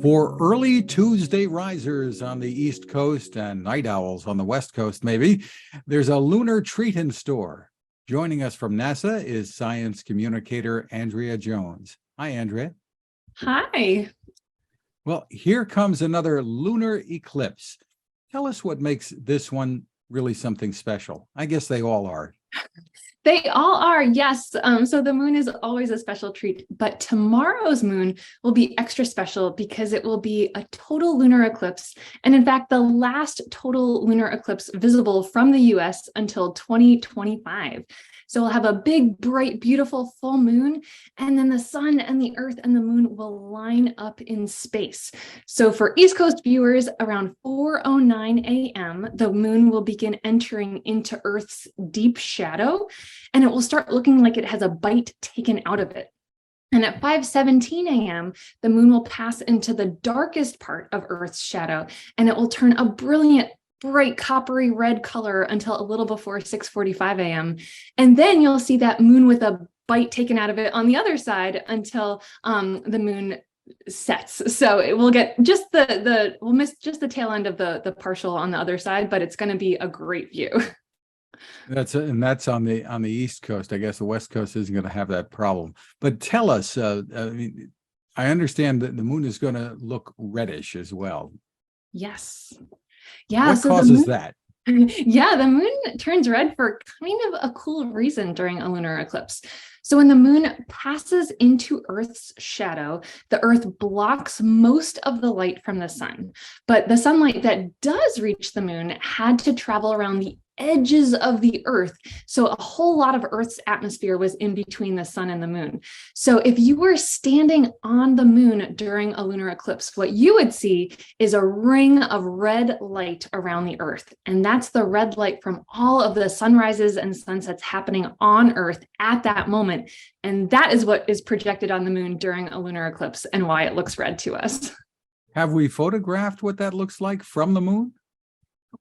For early Tuesday risers on the East Coast and night owls on the West Coast, maybe, there's a lunar treat in store. Joining us from NASA is science communicator Andrea Jones. Hi, Andrea. Hi. Well, here comes another lunar eclipse. Tell us what makes this one really something special. I guess they all are. They all are, yes. So the moon is always a special treat, but tomorrow's moon will be extra special because it will be a total lunar eclipse. And in fact, the last total lunar eclipse visible from the US until 2025. So we'll have a big, bright, beautiful full moon, and then the sun and the earth and the moon will line up in space. So for East Coast viewers, around 4:09 a.m., the moon will begin entering into Earth's deep shadow, and it will start looking like it has a bite taken out of it. And at 5:17 a.m., the moon will pass into the darkest part of Earth's shadow, and it will turn a brilliant, bright coppery red color until a little before 6:45 a.m. And then you'll see that moon with a bite taken out of it on the other side until the moon sets. So it will get just we'll miss just the tail end of the partial on the other side, but it's going to be a great view. That's on the East Coast. I guess the West Coast isn't going to have that problem. But tell us, I understand that the moon is going to look reddish as well. Yes. Yeah. What causes that? Yeah, the moon turns red for kind of a cool reason during a lunar eclipse. So when the moon passes into Earth's shadow, the Earth blocks most of the light from the sun. But the sunlight that does reach the moon had to travel around the edges of the Earth. So a whole lot of Earth's atmosphere was in between the sun and the moon. So if you were standing on the moon during a lunar eclipse, what you would see is a ring of red light around the Earth. And that's the red light from all of the sunrises and sunsets happening on Earth at that moment. And that is what is projected on the moon during a lunar eclipse and why it looks red to us. Have we photographed what that looks like from the moon?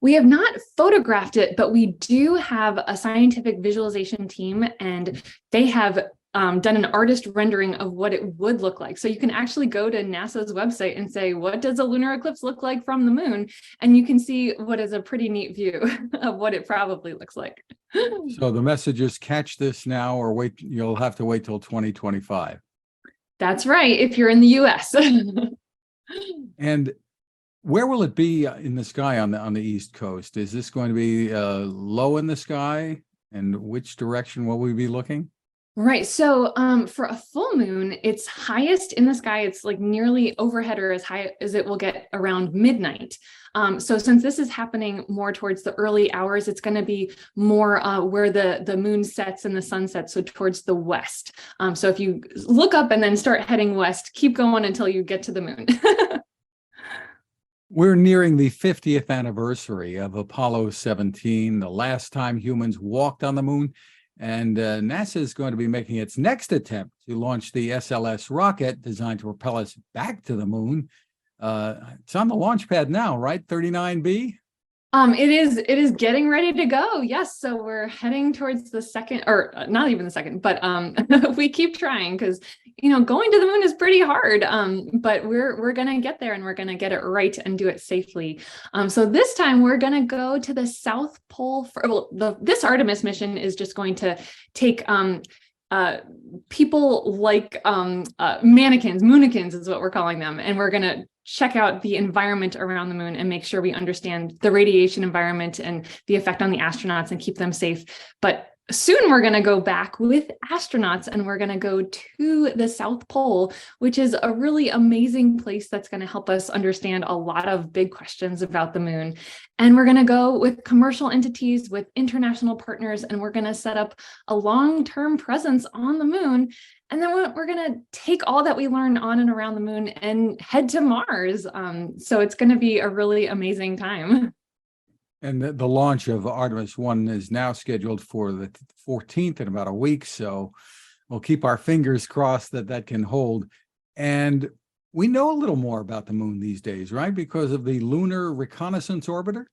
We have not photographed it, but we do have a scientific visualization team, and they have done an artist rendering of what it would look like. So you can actually go to NASA's website and say, what does a lunar eclipse look like from the moon? And you can see what is a pretty neat view of what it probably looks like. So the message is catch this now or wait, you'll have to wait till 2025. That's right, if you're in the US. And where will it be in the sky on the East Coast? Is this going to be low in the sky? And which direction will we be looking? Right. So for a full moon, it's highest in the sky. It's like nearly overhead or as high as it will get around midnight. So since this is happening more towards the early hours, it's going to be more where the moon sets and the sun sets, so towards the west. So if you look up and then start heading west, keep going until you get to the moon. We're nearing the 50th anniversary of Apollo 17, the last time humans walked on the moon. And NASA is going to be making its next attempt to launch the SLS rocket designed to propel us back to the moon. It's on the launch pad now, right? 39B? It is getting ready to go. Yes. So we're heading towards the second, or not even the second, but we keep trying because, going to the moon is pretty hard. But we're going to get there and we're going to get it right and do it safely. So this time we're going to go to the South Pole this Artemis mission is just going to take people like mannequins, moonikins is what we're calling them. And we're going to check out the environment around the moon and make sure we understand the radiation environment and the effect on the astronauts and keep them safe. But soon we're going to go back with astronauts and we're going to go to the South Pole, which is a really amazing place that's going to help us understand a lot of big questions about the moon. And we're going to go with commercial entities, with international partners, and we're going to set up a long-term presence on the moon. And then we're going to take all that we learn on and around the moon and head to Mars. So it's going to be a really amazing time. And the launch of Artemis 1 is now scheduled for the 14th in about a week. So we'll keep our fingers crossed that can hold. And we know a little more about the moon these days, right? Because of the Lunar Reconnaissance Orbiter?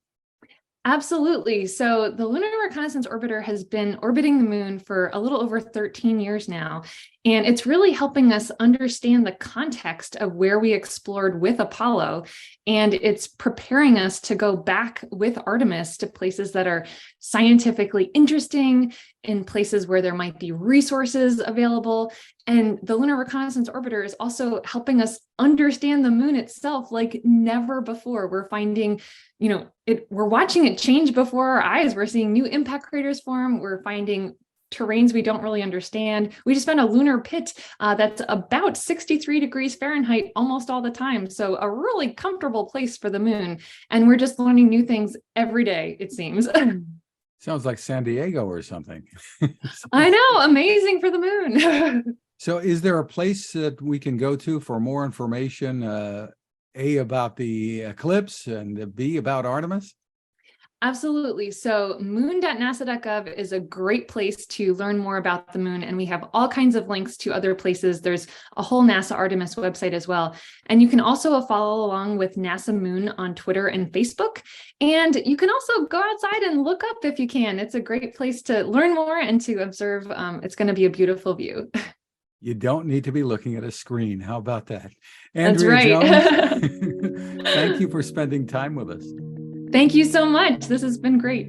Absolutely. So the Lunar Reconnaissance Orbiter has been orbiting the moon for a little over 13 years now. And it's really helping us understand the context of where we explored with Apollo. And it's preparing us to go back with Artemis to places that are scientifically interesting, in places where there might be resources available. And the Lunar Reconnaissance Orbiter is also helping us understand the moon itself like never before. We're finding, we're watching it change before our eyes. We're seeing new impact craters form. We're finding terrains we don't really understand. We just found a lunar pit that's about 63 degrees Fahrenheit almost all the time. So a really comfortable place for the moon. And we're just learning new things every day, it seems. Sounds like San Diego or something. I know, amazing for the moon. So is there a place that we can go to for more information, A, about the eclipse, and B, about Artemis? Absolutely. So moon.nasa.gov is a great place to learn more about the moon. And we have all kinds of links to other places. There's a whole NASA Artemis website as well. And you can also follow along with NASA Moon on Twitter and Facebook. And you can also go outside and look up if you can. It's a great place to learn more and to observe. It's going to be a beautiful view. You don't need to be looking at a screen. How about that? That's Andrea right. Jones, thank you for spending time with us. Thank you so much. This has been great.